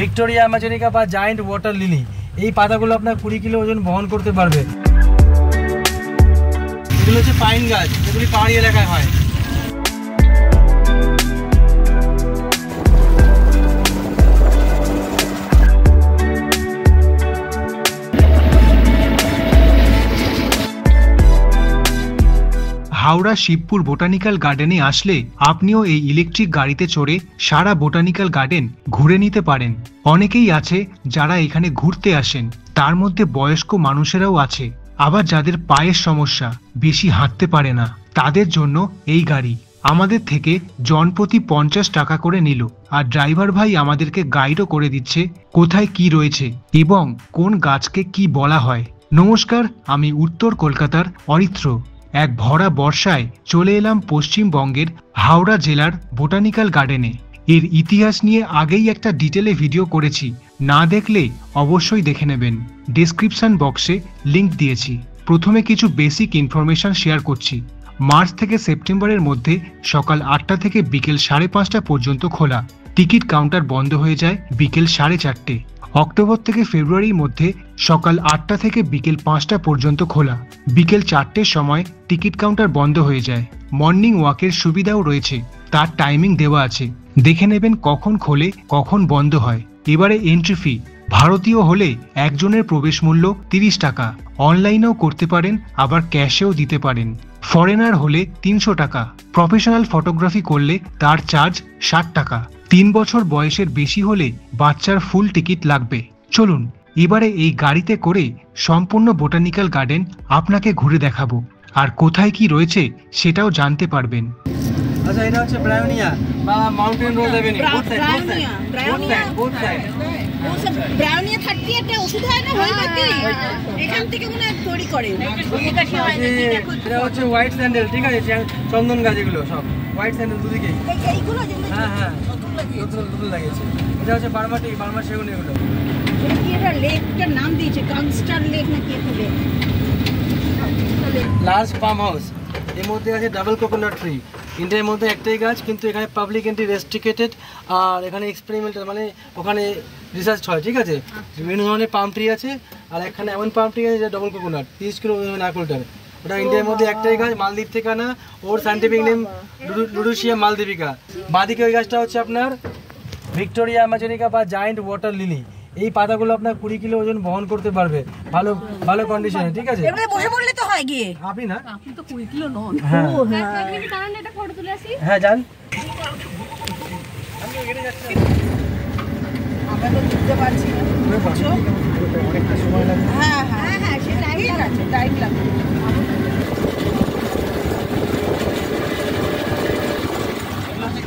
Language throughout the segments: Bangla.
ভিক্টোরিয়া অ্যামাজনিকা বা জায়ান্ট ওয়াটার লিলি। এই পাতাগুলো আপনার 20 কিলো ওজন বহন করতে পারবে। এগুলো হচ্ছে পাইন গাছ, যেগুলি পাহাড়ি এলাকায় হয়। হাওড়া শিবপুর বোটানিক্যাল গার্ডেনে আসলে আপনিও এই ইলেকট্রিক গাড়িতে চড়ে সারা বোটানিক্যাল গার্ডেন ঘুরে নিতে পারেন। অনেকেই আছে যারা এখানে ঘুরতে আসেন, তার মধ্যে বয়স্ক মানুষেরাও আছে। আবার যাদের পায়ের সমস্যা, বেশি হাঁটতে পারে না, তাদের জন্য এই গাড়ি। আমাদের থেকে জনপ্রতি 50 টাকা করে নিল, আর ড্রাইভার ভাই আমাদেরকে গাইডও করে দিচ্ছে কোথায় কি রয়েছে এবং কোন গাছকে কি বলা হয়। নমস্কার, আমি উত্তর কলকাতার অরিত্র। এক ভরা বর্ষায় চলে এলাম পশ্চিমবঙ্গের হাওড়া জেলার বোটানিক্যাল গার্ডেনে। এর ইতিহাস নিয়ে আগেই একটা ডিটেলে ভিডিও করেছি, না দেখলে অবশ্যই দেখে নেবেন। ডেসক্রিপশন বক্সে লিংক দিয়েছি। প্রথমে কিছু বেসিক ইনফরমেশন শেয়ার করছি। মার্চ থেকে সেপ্টেম্বরের মধ্যে সকাল 8টা থেকে বিকেল 5:30 পর্যন্ত খোলা। টিকিট কাউন্টার বন্ধ হয়ে যায় বিকেল 4:30। অক্টোবর থেকে ফেব্রুয়ারির মধ্যে সকাল 8টা থেকে বিকেল 5টা পর্যন্ত খোলা। বিকেল 4টের সময় টিকিট কাউন্টার বন্ধ হয়ে যায়। মর্নিং ওয়াকের সুবিধাও রয়েছে, তার টাইমিং দেওয়া আছে, দেখে নেবেন কখন খোলে কখন বন্ধ হয়। এবারে এন্ট্রি ফি ভারতীয় হলে একজনের প্রবেশ মূল্য 30 টাকা। অনলাইনেও করতে পারেন, আবার ক্যাশেও দিতে পারেন। ফরেনার হলে 300 টাকা। প্রফেশনাল ফটোগ্রাফি করলে তার চার্জ 60 টাকা। 3 বছর বয়সের বেশি হলে বাচ্চার ফুল টিকিট লাগবে। চলুন এবারে এই গাড়িতে করে সম্পূর্ণ বোটানিক্যাল গার্ডেন আপনাকে ঘুরে দেখাবো, আর কোথায় কি রয়েছে সেটাও জানতে পারবেন। আচ্ছা, এটা হচ্ছে ব্রায়োনিয়া বা মাউন্টেন রোজ এভিনিউ। ব্রায়োনিয়া 38 এ ওষুধ হয় না, হোমিওপ্যাথি, এখান থেকে মনে হয় তৈরি করে। এটা হচ্ছে হোয়াইট স্যান্ডেল, ঠিক আছে, চন্দন গাছ, এগুলো সব হোয়াইট স্যান্ডেল দুদিকেই। এইগুলো হ্যাঁ হ্যাঁ, নতুন লাগিয়েছে। এটা হচ্ছে বার্মাটি, বার্মা সেগুন। এগুলো এটা কি, এটা লেকটার নাম দিয়েছে কাংস্টার লেক নাকি একটা লেক। লার্জ ফার্ম হাউস, এর মধ্যে আছে ডাবল কোকোনাট ট্রি। ইন্ডিয়ার মধ্যে একটাই গাছ, কিন্তু এখানে পাবলিক এন্ট্রি রেস্ট্রিক্টেড, আর এখানে এক্সপেরিমেন্টাল, মানে ওখানে রিসার্চ হয়, ঠিক আছে। বিভিন্ন ধরনের পাম ট্রি আছে, আর এখানে এমন পাম ট্রি আছে যেটা ডবল কোকোনাট, 30 কিলো নারকোলটার। ওটা ইন্ডিয়ার মধ্যে একটাই গাছ, মালদ্বীপ থেকে আনা। ওর সায়েন্টিফিক নেম লুডুসিয়া মালদ্বীপিকা। বাদিকে ওই গাছটা হচ্ছে আপনার ভিক্টোরিয়া অ্যামাজনিকা বা জায়ান্ট ওয়াটার লিলি। এই পাতাগুলো আপনার 20 কিলো ওজন বহন করতে পারবে, ভালো ভালো কন্ডিশনে, ঠিক আছে। এবারে বসে পড়লে তো হয় গিয়ে। আপনি না, আপনি তো 20 কিলো নন। হ্যাঁ কারণ এটা ফটো তুলে আসি। হ্যাঁ যান। আমরা তো বুঝতে পারছি না, অনেকটা সময় লাগবে। হ্যাঁ হ্যাঁ হ্যাঁ, সেটা ঠিক আছে, টাইম লাগবে।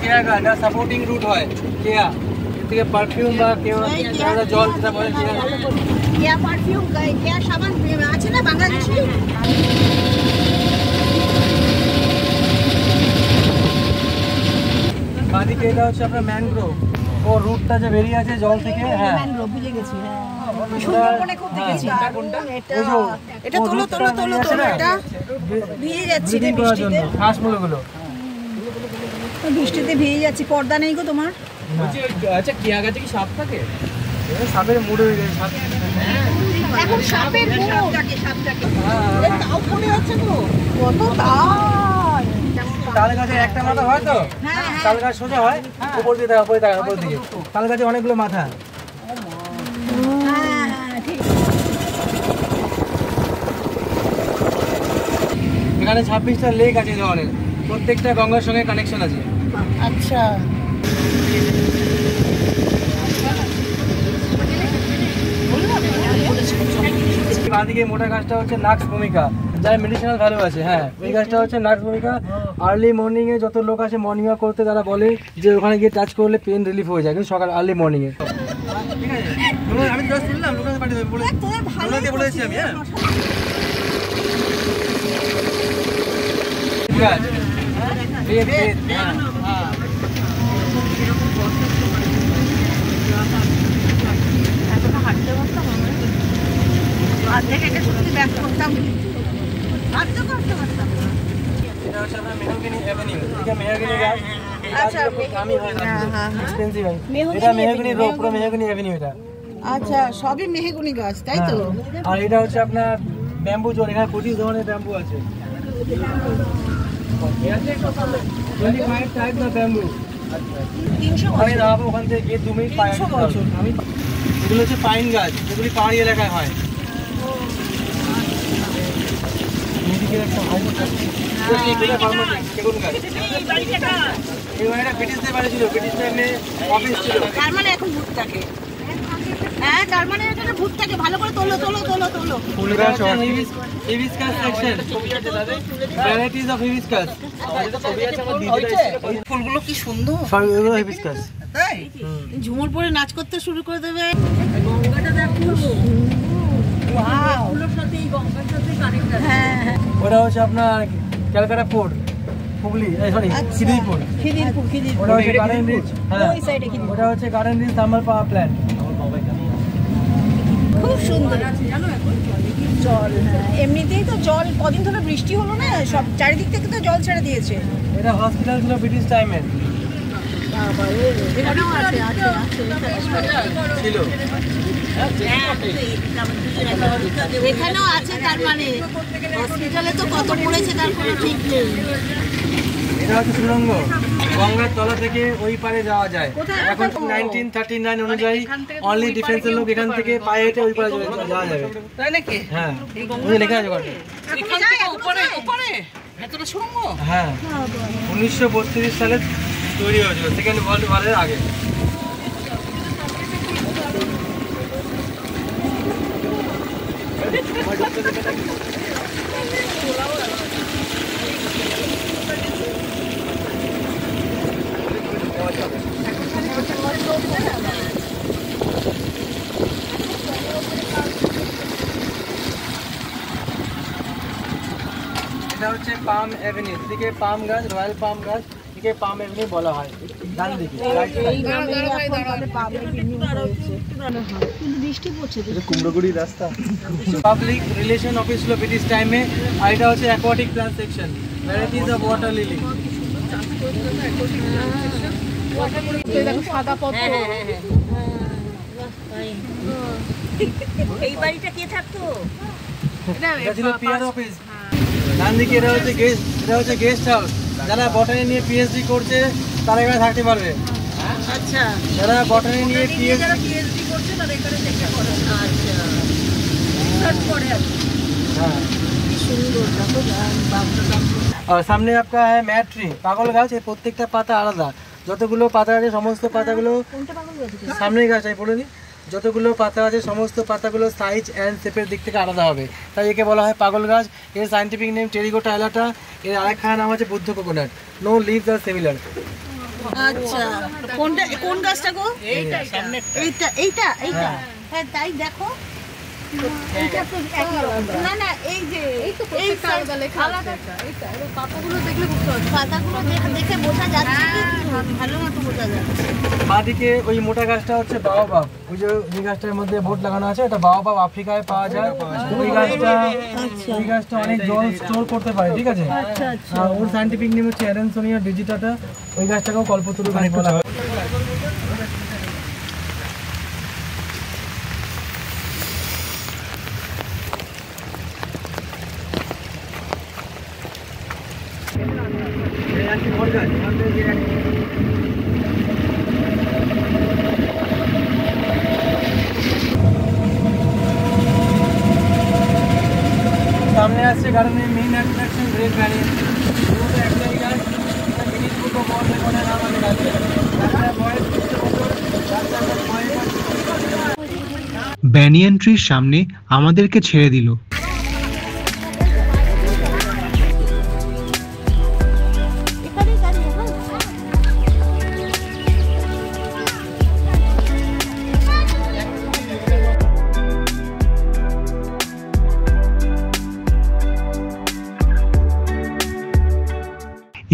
কেয়া গাছ, এটা সাপোর্টিং রুট হয়। কেয়া থেকে পারফিউম বা কেয়া জল, যেটা বলে কেয়া পারফিউম, কেয়া সাবান আছে না বাংলাদেশি। বাদিকে এটা হচ্ছে আপনার ম্যানগ্রোভ। ও রুটটা যে বেরিয়ে আছে জল থেকে, হ্যাঁ ম্যানগ্রোভ, বুঝে গেছি। হ্যাঁ, সুন্দরবনে খুব দেখেছি। এটা তোলো তোলো তোলো তোলো, এটা ভিজে যাচ্ছে রে বৃষ্টিতে। ঘাসমূলগুলো বৃষ্টিতে ভিজে যাচ্ছি, পর্দা নেই গো তোমার। আচ্ছা, কেয়া গাছে কি সাপ থাকে? সাপের মুড়ে হয়ে যায়, সাপ এখন সাপের সাপটাকে তাও পড়ে যাচ্ছে তো, কত তাল গাছে একটা মাথা হয় তো, তাল গাছ সোজা হয়, উপর দিয়ে দেখা, উপরে দেখা, উপর দিকে। তাল গাছে অনেকগুলো মাথা। এখানে 26টা লেক আছে জলের, প্রত্যেকটা গঙ্গার সঙ্গে কানেকশন আছে। আচ্ছা, বাঁদিকে মোটা গাছটা হচ্ছে নাক্স ভূমিকা, যার মেডিসিনাল ভ্যালু আছে। হ্যাঁ, এই গাছটা হচ্ছে নাক্স ভূমিকা। আর্লি মর্নিংয়ে যত লোক আসে মর্নিং ওয়াক করতে, তারা বলে যে ওখানে গিয়ে টাচ করলে পেন রিলিফ হয়ে যায়, কিন্তু সকাল আর্লি মর্নিংয়ে। ঠিক আছে, আমি জাস্ট বললাম, লোকের পাঠিয়ে দেবে বলেছি আমি। হ্যাঁ, ঠিক আছে। দামি হয় না, হ্যাঁ। এক্সপেন্সিভ হয়। মেহগনি এটা মেহগনি avenue, পুরো মেহগনি অ্যাভিনিউ এটা। আচ্ছা, সবই মেহগনি গাছ, তাই তো? হ্যাঁ। আর এটা হচ্ছে আপনার ব্যাম্বু জোন, এখানে 25 ধরনের ব্যাম্বু আছে। 25 টাইপস অফ ব্যাম্বু। 300 আমি বছর। দাঁড়াবো ওখান থেকে গিয়ে 2 মিনিট পায়ে 300 বছর। আমি এগুলো হচ্ছে পাইন গাছ, যেগুলি পাহাড়ি এলাকায় হয়। এদিকে একটা হাইওয়ে আছে। এটা ফার্মাসি, সেগুন গাছ। এই বাড়িটা ব্রিটিশদের বাড়ি ছিল, ব্রিটিশ টাইমে অফিস ছিল। তার মানে এখন ভূত থাকে। হ্যাঁ, তার মানে এখানে ভূত থাকে। ভালো করে তোলো। ফুল গাছ hibiscus section, varieties of hibiscus. ফুলগুলো কি সুন্দর, সব এগুলো হিবিস্কাস। তাই? ঝুমুর পরে নাচ করতে শুরু করে দেবে। গঙ্গাটা দেখো, ওয়াও, ফুলের সাথে এই গঙ্গার সাথে কানেক্ট আছে। হ্যাঁ, ওটা হচ্ছে আপনার ক্যালকাটা পোর্ট, হুগলি, সরি খিদিরপুর। খিদিরপুর। ওটা হচ্ছে গার্ডেন রিচ। হ্যাঁ, ওই সাইডে খিদিরপুর। ওটা হচ্ছে Garden Reach thermal power plant. খুব সুন্দর জল। হ্যাঁ, এমনিতেই তো জল, কদিন ধরে বৃষ্টি হলো না, সব চারিদিক থেকে তো জল ছেড়ে দিয়েছে। এটা হসপিটাল ছিল ব্রিটিশ টাইমে এখানেও আছে ছিল। এখানেও আছে, তার মানে হসপিটালে তো কত পড়েছে তার কোনো ঠিক নেই। এটা হচ্ছে সুড়ঙ্গ, গঙ্গার তলা থেকে ওই পারে যাওয়া যায়। কোথায়? এখন 1939 অনুযায়ী অনলি ডিফেন্সের লোক এখান থেকে পায়ে হেঁটে ওই পারে যাওয়া যাবে। তাই নাকি? হ্যাঁ, ওই লেখা আছে ওখানে। এখান থেকে উপরে ভেতরে সুড়ঙ্গ। হ্যাঁ, 1932 সালে তৈরি হয়েছিল, সেকেন্ড ওয়ার্ল্ড ওয়ারের আগে। এটা হচ্ছে পাম এভিনিউ, এদিকে পাম গাছ, রয়্যাল পাম গাছ, এদিকে পাম এভিনিউ বলা হয়। ডান দিকে এই নামেই এখন তাহলে পাবলিক ভিউ হয়েছে। কিন্তু বৃষ্টি পড়ছে তো। কুমড়োগুড়ি রাস্তা। পাবলিক রিলেশন অফিস ছিল ব্রিটিশ টাইমে। আর এটা হচ্ছে aquatic plant section, varieties of water lily. সাদা পদ্ম। এই বাড়িটা কে থাকতো? এটা ছিল পিআর অফিস। ডান দিকে এটা হচ্ছে গেস্ট হাউস। যারা বটানি নিয়ে পিএইচডি করছে তারা এখানে থাকতে পারবে। আচ্ছা, যারা বটানি নিয়ে পিএইচডি করছে তারা এখানে থেকে পড়ে। আচ্ছা, রিসার্চ করে আর কি। हाँ। কি সুন্দর দেখো বাগদাটা। और सामने आपका है मैट ट्री, पागल गाछ। এই প্রত্যেকটা পাতা আলাদা, যতগুলো পাতা আছে সমস্ত পাতাগুলো কোনটা পাগল গাছ? সামনে গাছ আমি বলে দিই, যতগুলো পাতা আছে সমস্ত পাতাগুলো সাইজ অ্যান্ড শেপের দিক থেকে আলাদা হবে, তাই একে বলা হয় পাগল গাছ। এর সায়েন্টিফিক নেম টেরিগোটা এলাটা। এর আরেকখানা নাম আছে Buddha coconut. No leaves are similar. আচ্ছা, কোনটা, কোন গাছটা গো? এইটা সামনে, এইটা হ্যাঁ, তাই দেখো। এইটা তো একই রকম। না এই যে এই তো প্রত্যেকটা আলাদা লেখা আছে। এটা এর পাতাগুলো দেখলে বুঝতে পারছো, পাতাগুলো দেখে বোঝা যাচ্ছে, ভালো মতো বোঝা যাচ্ছে। বাঁদিকে ওই মোটা গাছটা হচ্ছে বাওবাব। ওই যে গাছটার মধ্যে বোর্ড লাগানো আছে, এটা বাওবাব, আফ্রিকায় পাওয়া যায়। ওই গাছটা অনেক জল স্টোর করতে পারে, ঠিক আছে। আর ওর সায়েন্টিফিক নেম হচ্ছে অ্যারেনসোনিয়া ডিজিটাটা। ওই গাছটাকেও কল্পতরু গাছ বলা হয়। सामने আসছে গার্ডেনের মেইন অ্যাট্রাকশন গ্রেট ব্যানিয়ান। পুরো একটাই গাছ, জিনিস পুরো বড় করে নাম আছে গাছের। গাছটার বয়স 200 বছর, গাছটার বয়স। ব্যানিয়ান ট্রির সামনে আমাদেরকে ছেড়ে দিল।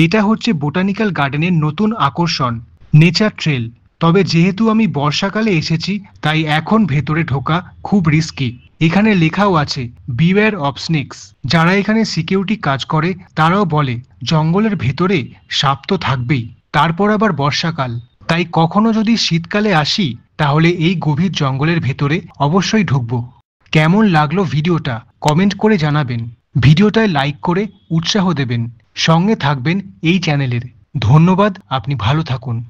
এটা হচ্ছে বোটানিক্যাল গার্ডেনের নতুন আকর্ষণ, নেচার ট্রেল। তবে যেহেতু আমি বর্ষাকালে এসেছি তাই এখন ভেতরে ঢোকা খুব রিস্কি। এখানে লেখাও আছে বিওয়্যার অফ স্নেকস। যারা এখানে সিকিউরিটি কাজ করে তারাও বলে জঙ্গলের ভেতরে সাপ তো থাকবেই। তারপর আবার বর্ষাকাল। তাই কখনো যদি শীতকালে আসি তাহলে এই গভীর জঙ্গলের ভেতরে অবশ্যই ঢুকবো। কেমন লাগলো ভিডিওটা কমেন্ট করে জানাবেন। ভিডিওটায় লাইক করে উৎসাহ দেবেন। সঙ্গে থাকবেন এই চ্যানেলের। ধন্যবাদ, আপনি ভালো থাকুন।